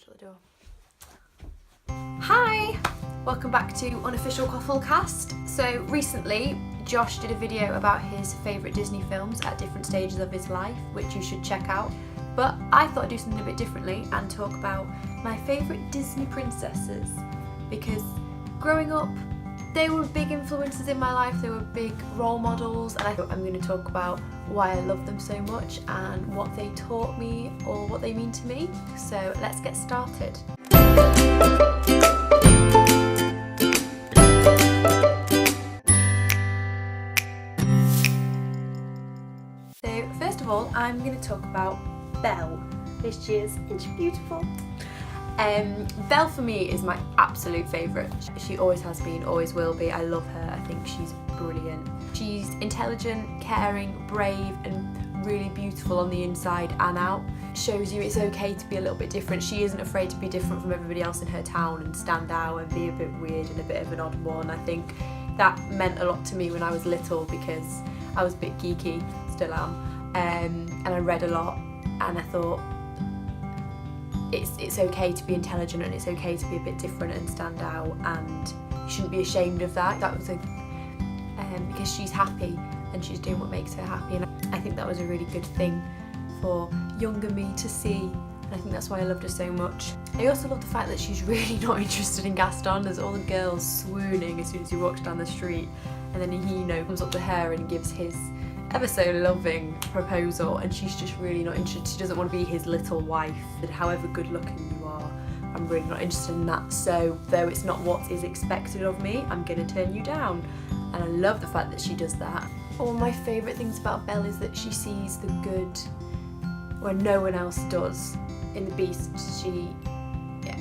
Shut the door. Hi! Welcome back to Unofficial Quafflecast. So recently Josh did a video about his favourite Disney films at different stages of his life, which you should check out. But I thought I'd do something a bit differently and talk about my favourite Disney princesses, because growing up they were big influences in my life, they were big role models, and I thought I'm going to talk about why I love them so much and what they taught me or what they mean to me. So let's get started. So first of all, I'm going to talk about Belle. There she is, and she's beautiful. Belle for me is my absolute favourite. She always has been, always will be. I love her. I think she's brilliant. She's intelligent, caring, brave, and really beautiful on the inside and out. Shows you it's okay to be a little bit different. She isn't afraid to be different from everybody else in her town and stand out and be a bit weird and a bit of an odd one. I think that meant a lot to me when I was little because I was a bit geeky, still am, and I read a lot, and I thought it's okay to be intelligent and it's okay to be a bit different and stand out, and you shouldn't be ashamed of that. That was because she's happy and she's doing what makes her happy, and I think that was a really good thing for younger me to see, and I think that's why I loved her so much. I also love the fact that she's really not interested in Gaston. There's all the girls swooning as soon as he walks down the street, and then he, comes up to her and gives his ever so loving proposal, and she's just really not interested. She doesn't want to be his little wife. However good looking you are, I'm really not interested in that. So though it's not what is expected of me, I'm gonna turn you down. And I love the fact that she does that. One of my favourite things about Belle is that she sees the good where no one else does. In the Beast,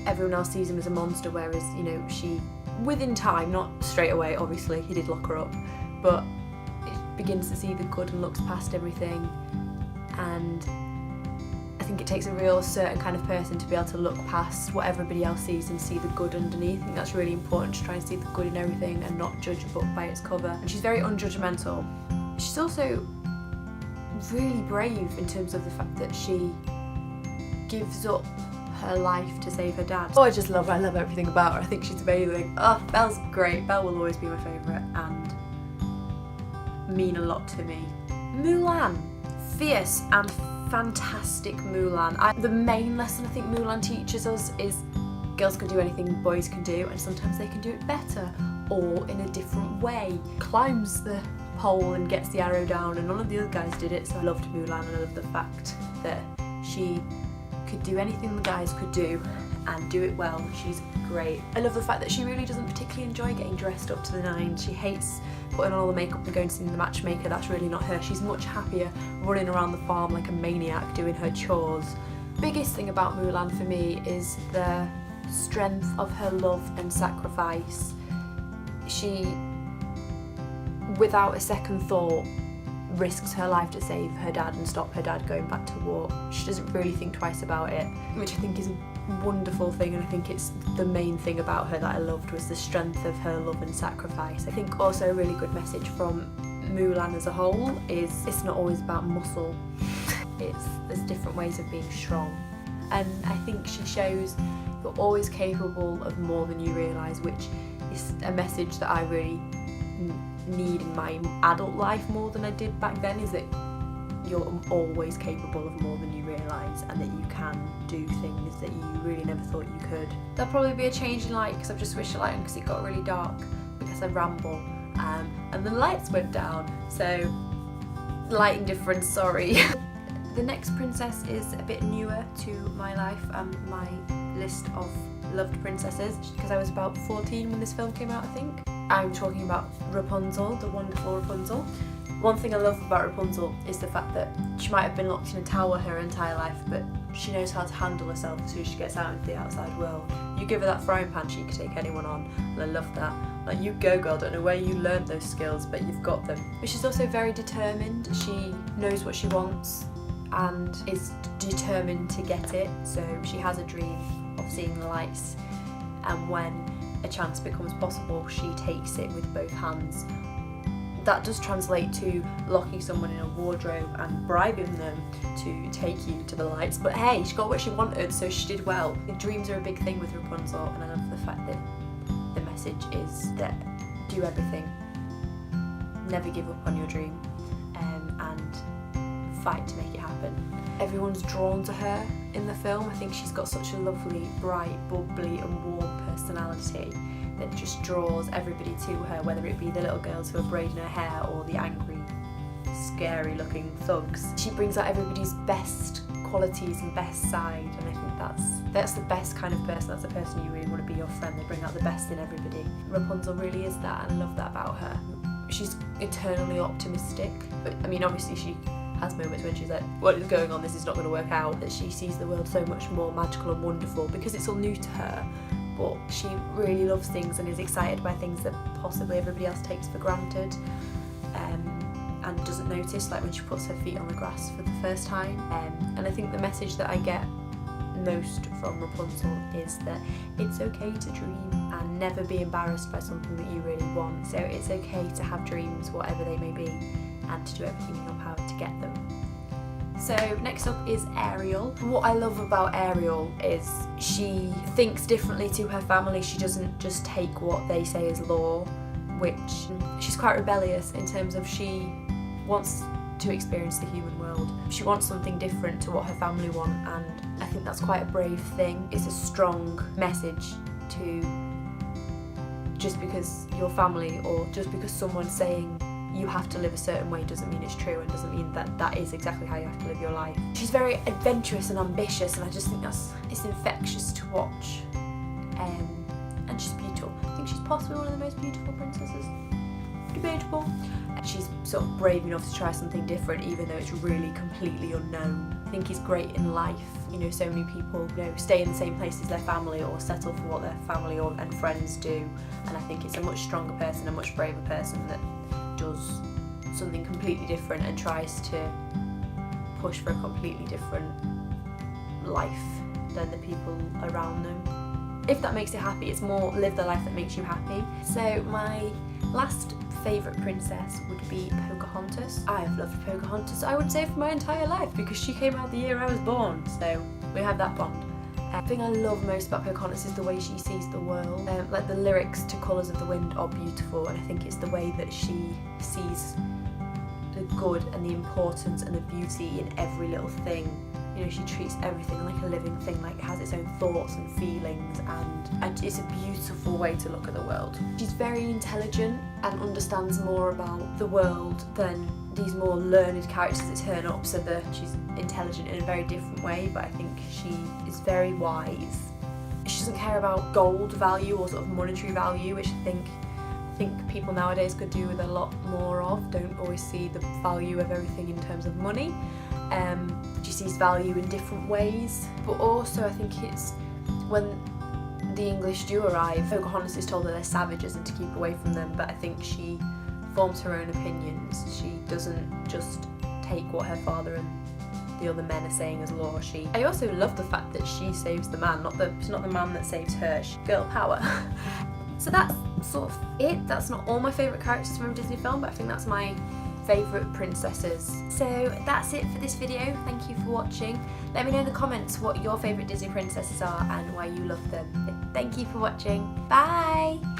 everyone else sees him as a monster, whereas she, within time, not straight away, obviously he did lock her up, but begins to see the good and looks past everything. And I think it takes a real certain kind of person to be able to look past what everybody else sees and see the good underneath. I think that's really important, to try and see the good in everything and not judge a book by its cover. And she's very unjudgmental. She's also really brave in terms of the fact that she gives up her life to save her dad. Oh, I just love her. I love everything about her. I think she's amazing. Oh, Belle's great. Belle will always be my favourite and mean a lot to me. Mulan. Fierce and fantastic Mulan. The main lesson I think Mulan teaches us is girls can do anything boys can do, and sometimes they can do it better or in a different way. Climbs the pole and gets the arrow down, and none of the other guys did it, so I loved Mulan, and I love the fact that she could do anything the guys could do and do it well. She's great. I love the fact that she really doesn't particularly enjoy getting dressed up to the nines. She hates putting on all the makeup and going to see the matchmaker. That's really not her. She's much happier running around the farm like a maniac doing her chores. Biggest thing about Mulan for me is the strength of her love and sacrifice. She, without a second thought, risks her life to save her dad and stop her dad going back to war. She doesn't really think twice about it, which I think is a wonderful thing, and I think it's the main thing about her that I loved, was the strength of her love and sacrifice. I think also a really good message from Mulan as a whole is it's not always about muscle. There's different ways of being strong, and I think she shows you're always capable of more than you realise, which is a message that I really need in my adult life more than I did back then, is that you're always capable of more than you realise, and that you can do things that you really never thought you could. There'll probably be a change in light because I've just switched the light on because it got really dark because I ramble, and the lights went down, so lighting difference, sorry. The next princess is a bit newer to my life and my list of loved princesses, because I was about 14 when this film came out, I think. I'm talking about Rapunzel, the wonderful Rapunzel. One thing I love about Rapunzel is the fact that she might have been locked in a tower her entire life, but she knows how to handle herself as soon as she gets out into the outside world. You give her that frying pan, she can take anyone on, and I love that. Like, you go girl, don't know where you learnt those skills, but you've got them. But she's also very determined. She knows what she wants and is determined to get it, so she has a dream of seeing the lights, and when a chance becomes possible, she takes it with both hands. that does translate to locking someone in a wardrobe and bribing them to take you to the lights. But hey, she got what she wanted, so she did well. Dreams are a big thing with Rapunzel, and I love the fact that the message is that do everything, never give up on your dream, and fight to make it happen. Everyone's drawn to her in the film. I think she's got such a lovely, bright, bubbly and warm personality that just draws everybody to her, whether it be the little girls who are braiding her hair or the angry, scary looking thugs. She brings out everybody's best qualities and best side, and I think that's the best kind of person. That's the person you really want to be your friend. They bring out the best in everybody. Rapunzel really is that, and I love that about her. She's eternally optimistic, but I mean obviously she has moments when she's like, what is going on, this is not going to work out, that she sees the world so much more magical and wonderful because it's all new to her. But she really loves things and is excited by things that possibly everybody else takes for granted, and doesn't notice, like when she puts her feet on the grass for the first time. And I think the message that I get most from Rapunzel is that it's okay to dream and never be embarrassed by something that you really want. So it's okay to have dreams, whatever they may be, and to do everything in your power to get them. So next up is Ariel. What I love about Ariel is she thinks differently to her family. She doesn't just take what they say as law, which she's quite rebellious in terms of she wants to experience the human world. She wants something different to what her family want, and I think that's quite a brave thing. It's a strong message to just because your family or just because someone's saying you have to live a certain way doesn't mean it's true, and doesn't mean that that is exactly how you have to live your life. She's very adventurous and ambitious, and I just think it's infectious to watch, and she's beautiful. I think she's possibly one of the most beautiful princesses. Debatable. She's sort of brave enough to try something different even though it's really completely unknown. I think it's great in life. You know, so many people, you know, stay in the same place as their family or settle for what their family and friends do, and I think it's a much stronger person, a much braver person that does something completely different and tries to push for a completely different life than the people around them. If that makes you happy, it's more live the life that makes you happy. So my last favourite princess would be Pocahontas. I have loved Pocahontas, I would say, for my entire life because she came out the year I was born, so we have that bond. The thing I love most about Pocahontas is the way she sees the world. Like the lyrics to Colours of the Wind are beautiful, and I think it's the way that she sees the good and the importance and the beauty in every little thing. You know, she treats everything like a living thing, like it has its own thoughts and feelings, and it's a beautiful way to look at the world. She's very intelligent and understands more about the world than these more learned characters that turn up, so that she's intelligent in a very different way, but I think she is very wise. She doesn't care about gold value or sort of monetary value, which I think people nowadays could do with a lot more of. Don't always see the value of everything in terms of money. She sees value in different ways, but also I think it's when the English do arrive, Pocahontas is told that they're savages and to keep away from them, but I think she forms her own opinions. She doesn't just take what her father and the other men are saying as law. I also love the fact that she saves the man, it's not the man that saves her. Girl power. So that's sort of it. That's not all my favourite characters from a Disney film, but I think that's my favourite princesses. So that's it for this video. Thank you for watching. Let me know in the comments what your favourite Disney princesses are and why you love them. Thank you for watching. Bye!